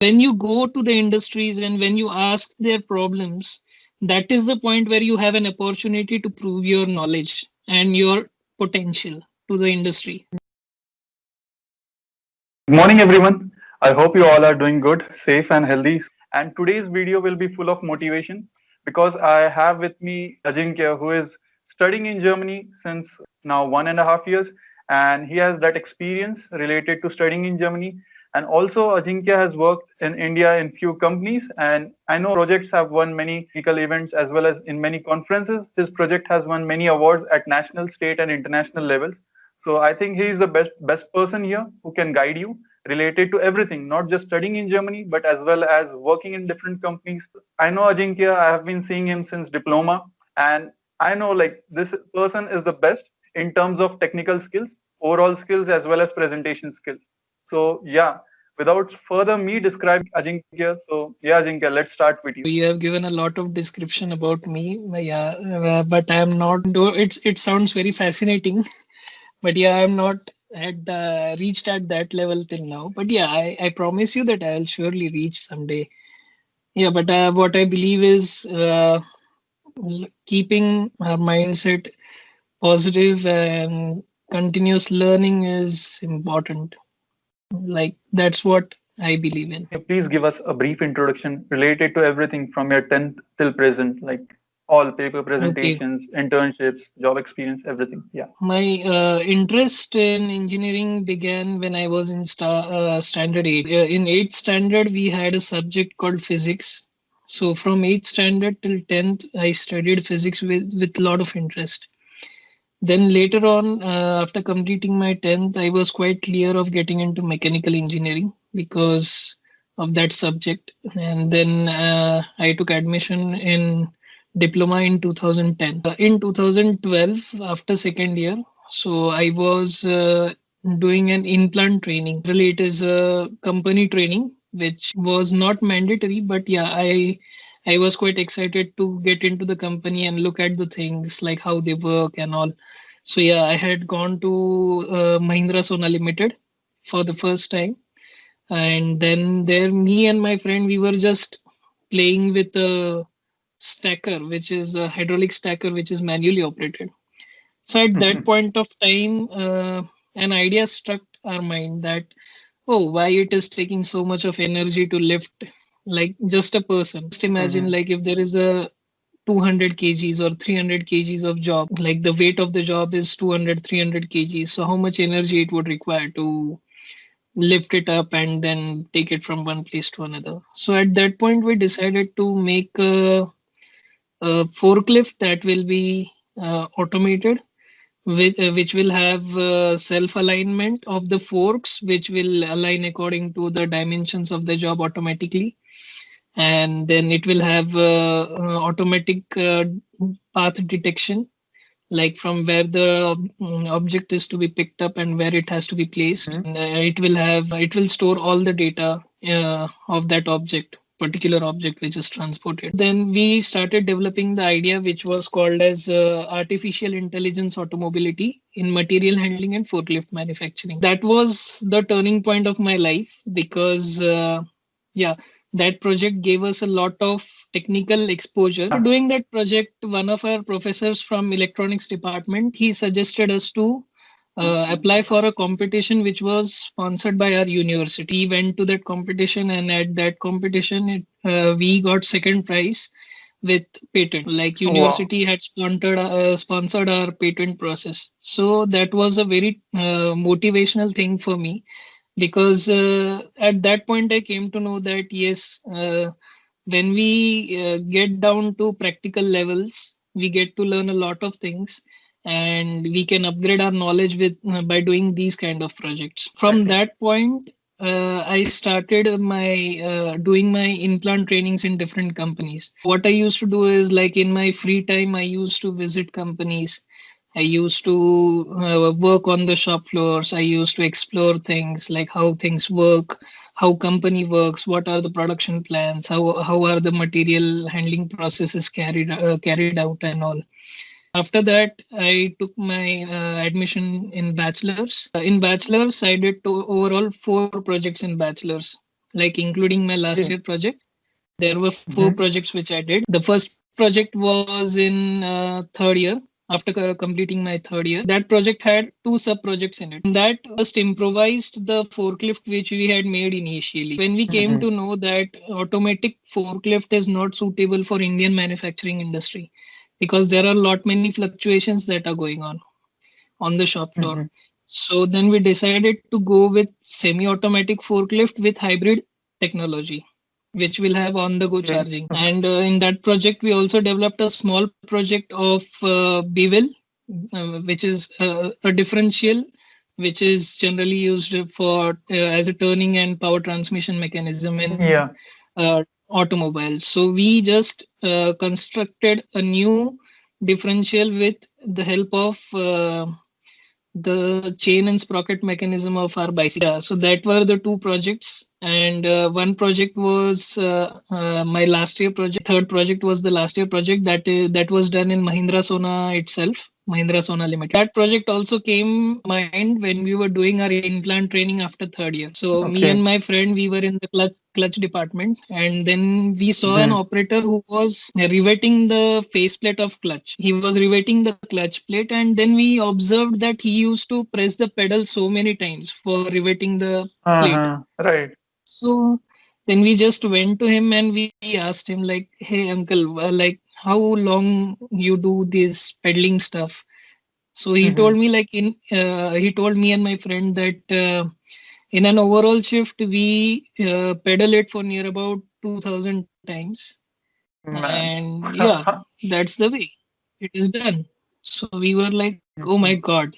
When you go to the industries and when you ask their problems, that is the point where you have an opportunity to prove your knowledge and your potential to the industry. Good morning, everyone. I hope you all are doing good, safe, and healthy. And today's video will be full of motivation because I have with me Ajinkya, who is studying in Germany since now 1.5 years, and he has that experience related to studying in Germany. And also, Ajinkya has worked in India in few companies, and I know projects have won many technical events as well as in many conferences. His project has won many awards at national, state, and international levels. So I think he is the best person here who can guide you related to everything, not just studying in Germany, but as well as working in different companies. I know Ajinkya, I have been seeing him since diploma, and I know like this person is the best in terms of technical skills, overall skills, as well as presentation skills. So yeah, without further me describing Ajinkya, so yeah, Ajinkya, let's start with you. You have given a lot of description about me, yeah, but I am not. Though it sounds very fascinating, but yeah, I'm not reached at that level till now. But yeah, I promise you that I'll surely reach someday. Yeah, but what I believe is keeping our mindset positive and continuous learning is important. Like that's what I believe in. Can you please give us a brief introduction related to everything from your 10th till present, like all paper Okay. presentations, internships, job experience, everything? Yeah. My interest in engineering began when I was in standard 8. In 8th standard, we had a subject called physics. So from 8th standard till 10th, I studied physics with a lot of interest. Then later on, after completing my 10th, I was quite clear of getting into mechanical engineering because of that subject. And then I took admission in diploma in 2010. In 2012, after second year, so I was doing an implant training. Really, it is a company training, which was not mandatory, but yeah, I was quite excited to get into the company and look at the things like how they work and all. So yeah, I had gone to Mahindra Sona Limited for the first time, and then there, me and my friend, we were just playing with a stacker, which is a hydraulic stacker, which is manually operated. So at that point of time, an idea struck our mind that, oh, why it is taking so much of energy to lift like just a person. Just imagine like if there is a 200 kgs or 300 kgs of job, like the weight of the job is 200 300 kgs, so how much energy it would require to lift it up and then take it from one place to another. So at that point we decided to make a forklift that will be automated with which will have self alignment of the forks, which will align according to the dimensions of the job automatically, and then it will have automatic path detection, like from where the object is to be picked up and where it has to be placed. Mhm. And, it will store all the data of that object, particular object which is transported. Then we started developing the idea which was called as artificial intelligence automobility in material handling and forklift manufacturing. That was the turning point of my life because yeah, that project gave us a lot of technical exposure. Yeah. Doing that project, one of our professors from electronics department, he suggested us to apply for a competition which was sponsored by our university. We went to that competition, and at that competition, we got second prize with patent. Like Wow. university had sponsored our patent process. So that was a very motivational thing for me because at that point I came to know that yes, when we get down to practical levels, we get to learn a lot of things, and we can upgrade our knowledge with by doing these kind of projects. From Exactly. that point, I started my doing my implant trainings in different companies. What I used to do is, like, in my free time I used to visit companies. I used to work on the shop floors. I used to explore things like how things work, how company works, what are the production plans, how are the material handling processes carried out and all. After that, I took my admission in bachelor's. In bachelor's, I did overall 4 projects in bachelor's. like including my last Okay. year project. There were four Mm-hmm. projects which I did. The first project was in third year. After completing my third year, that project had two sub projects in it. That just improvised the forklift which we had made initially. When we came Mm-hmm. to know that automatic forklift is not suitable for Indian manufacturing industry because there are a lot many fluctuations that are going on the shop floor. Mm-hmm. So then we decided to go with semi-automatic forklift with hybrid technology, which will have on-the-go Okay. charging. And in that project, we also developed a small project of bevel, which is a differential, which is generally used for as a turning and power transmission mechanism in Yeah. automobiles. So we just constructed a new differential with the help of the chain and sprocket mechanism of our bicycle. Yeah, so that were the two projects, and one project was my last year project. Third project was the last year project that was done in Mahindra Sona itself, Mahindra Sona Limited. That project also came mind when we were doing our in-plant training after third year. So me and Okay. my friend, we were in the clutch department, and then we saw an Mm-hmm. operator who was riveting the faceplate of clutch. He was riveting the clutch plate, and then we observed that he used to press the pedal so many times for riveting the plate. Uh-huh. Right. So then we just went to him and we asked him like, "Hey uncle, like how long you do this pedaling stuff?" So he Mm-hmm. told me like he told me and my friend that in an overall shift we pedal it for near about 2000 times, Man. and yeah, that's the way it is done. So we were like, oh my Mm-hmm. god,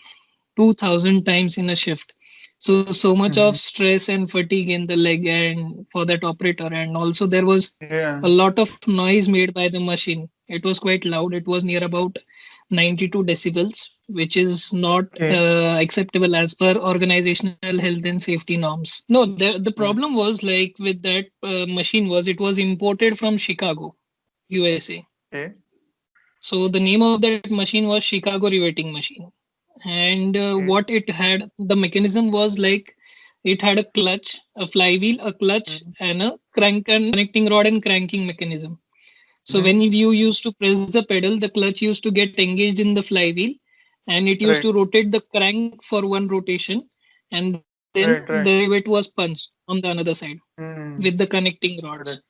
2000 times in a shift. So much of Mm-hmm. stress and fatigue in the leg and for that operator, and also there was Yeah. a lot of noise made by the machine. It was quite loud. It was near about 92 decibels, which is not Okay. acceptable as per organizational health and safety norms. No, the Mm. problem was like with that machine was it was imported from Chicago, USA. Okay. So the name of that machine was Chicago riveting machine. And Okay. what it had, the mechanism was like it had a clutch, a flywheel, a clutch, Mm-hmm. and a crank and connecting rod and cranking mechanism. So Mm-hmm. when you used to press the pedal, the clutch used to get engaged in the flywheel, and it used Right. to rotate the crank for one rotation, and then the Right. Right. rivet was punched on the another side with Mm. the connecting rods. Correct.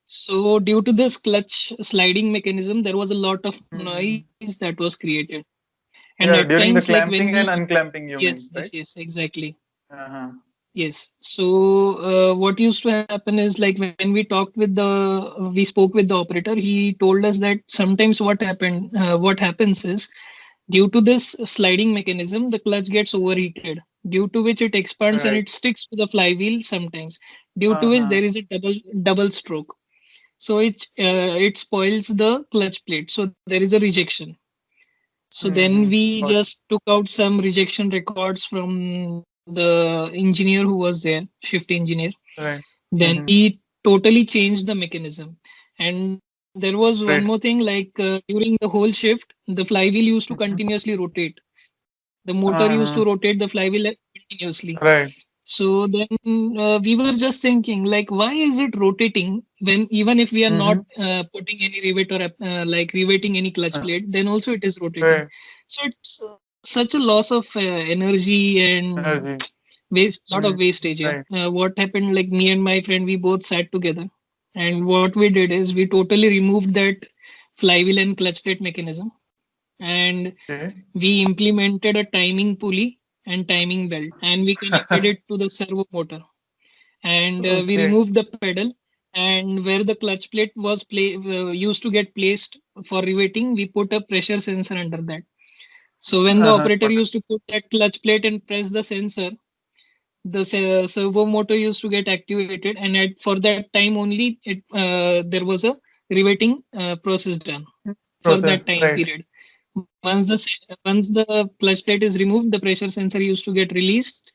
So due to this clutch sliding mechanism, there was a lot of Mm. noise that was created. And at Yeah. times, During like the when clamping we, and unclamping, you yes, mean, yes, right? yes, exactly. Uh-huh. Yes. So what used to happen is like when we talked with we spoke with the operator, he told us that sometimes what happens is due to this sliding mechanism, the clutch gets overheated, due to which it expands and Right. it sticks to the flywheel sometimes, due to which Uh-huh. there is a double stroke. So it spoils the clutch plate. So there is a rejection. So then Mm-hmm. we Got just took out some rejection records from the engineer who was there, shift engineer. right. Then Mm-hmm. we totally changed the mechanism. And there was one more thing Great. like during the whole shift, the flywheel used to Mm-hmm. continuously rotate. The motor used to Uh-huh. rotate the flywheel continuously. Right. So then we were just thinking, like, why is it rotating when even if we are not Mm-hmm. putting any rivet or like riveting any clutch Uh, plate, then also it is rotating. right. So it's such a loss of energy and Energy. lot of Mm. wastage. Yeah. Right. What happened? Like me and my friend, we both sat together, and what we did is we totally removed that flywheel and clutch plate mechanism, and Okay. we implemented a timing pulley and timing belt, and we connected it to the servo motor, and we Okay. removed the pedal, and where the clutch plate was used to get placed for riveting, we put a pressure sensor under that. So when the Uh-huh. operator Got it. used to put that clutch plate and press the sensor, the servo motor used to get activated, and for that time only there was a riveting process done for Process. that time Right. period. Once the clutch plate is removed, the pressure sensor used to get released,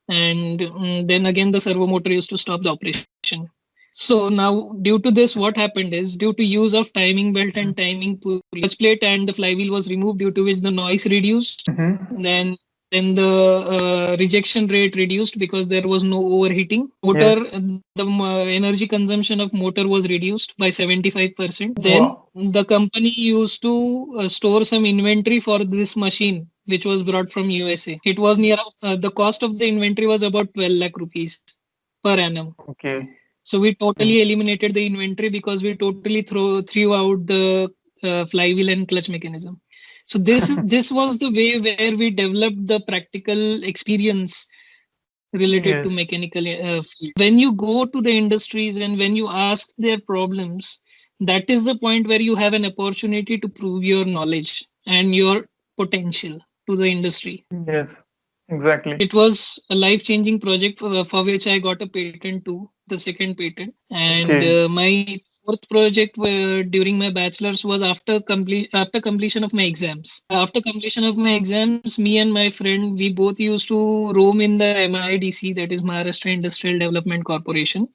and then again the servo motor used to stop the operation. So now, due to this, what happened is due to use of timing belt Mm-hmm. and timing pulley, clutch plate and the flywheel was removed, due to which the noise reduced. Mm-hmm. Then Then the rejection rate reduced because there was no overheating. Yes. Energy consumption of motor was reduced by 75%. Then Wow. the company used to store some inventory for this machine, which was brought from USA. It was near the cost of the inventory was about 12 lakh rupees per annum. Okay. So we Mm. totally eliminated the inventory because we totally threw out the flywheel and clutch mechanism. So this was the way where we developed the practical experience related to Yes. mechanical field. When you go to the industries and when you ask their problems, that is the point where you have an opportunity to prove your knowledge and your potential to the industry. Yes. Exactly. It was a life-changing project for which I got a patent too, the second patent. And Okay. my fourth project during my bachelor's was after completion of my exams. After completion of my exams, me and my friend we both used to roam in the MIDC, that is Maharashtra Industrial Development Corporation,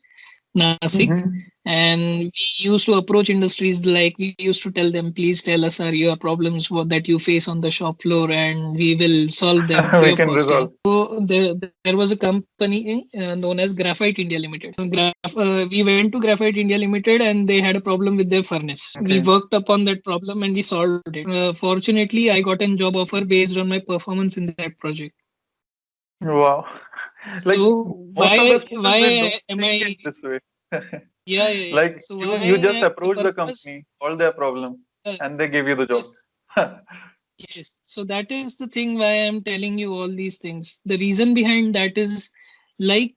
Nasik. Mm-hmm. And we used to approach industries like we used to tell them, please tell us are your problems that you face on the shop floor, and we will solve them free We of can cost. Yeah. resolve. So there was a company known as Graphite India Limited. We went to Graphite India Limited, and they had a problem with their furnace. We Okay. worked upon that problem and we solved it. Fortunately, I got a job offer based on my performance in that project. Wow. Like So most of the students, they why don't am think in I? this way. Yeah. Like So you just the approach the purpose? company, solve their problem, and they give you the job. Yes, yes. So that is the thing why I'm telling you all these things. The reason behind that is like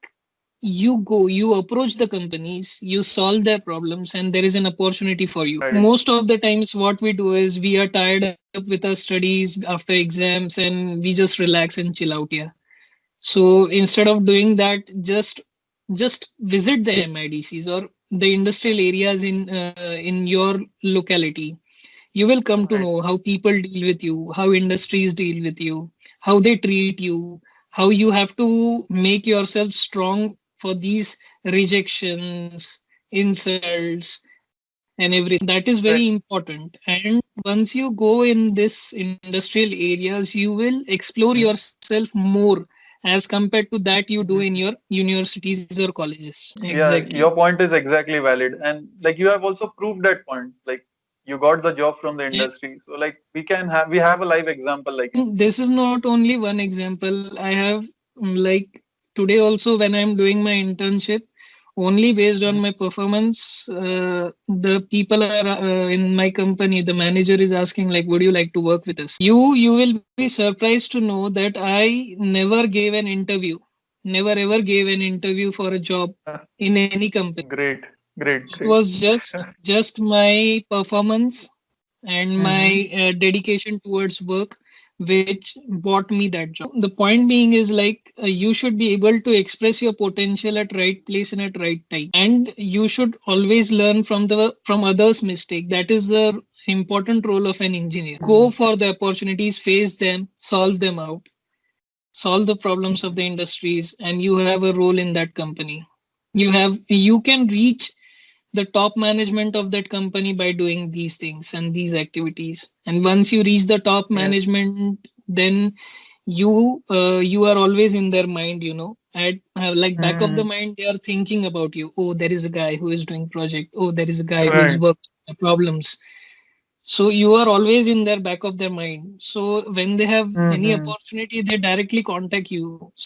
you approach the companies, you solve their problems, and there is an opportunity for you. Right. Most of the times, what we do is we are tired up with our studies after exams and we just relax and chill out here. So instead of doing that, just visit the MIDCs or the industrial areas in your locality. You will come to Right. know how people deal with you, how industries deal with you, how they treat you, how you have to make yourself strong for these rejections, insults, and everything. That is very Exactly. important. And once you go in this industrial areas, you will explore Mhm. yourself more as compared to that you do in Mhm. your universities or colleges. Yeah, Exactly. your point is exactly valid, and like you have also proved that point. Like you got the job from the industry, so like we have a live example like you. This is not only one example. I have like today also when I'm doing my internship, only based on Mhm. my performance, the people are in my company. The manager is asking like, "Would you like to work with us?" You will be surprised to know that I never gave an interview, never ever gave an interview for a job in any company. Great, great, It great. was just my performance and my Hmm. dedication towards work which bought me that job. The point being is like you should be able to express your potential at right place and at right time, and you should always learn from others mistake. That is the important role of an engineer. Go for the opportunities, face them, solve them out, solve the problems of the industries, and you have a role in that company. You can reach the top management of that company by doing these things and these activities. And once you reach the top Yes. management, then you are always in their mind, at like back of the Hmm. mind they are thinking about you. Oh, there is a guy who is doing project. Oh, there is a guy who is Right. working on the problems. So you are always in their back of their mind. So when they have any Hmm. opportunity, they directly contact you.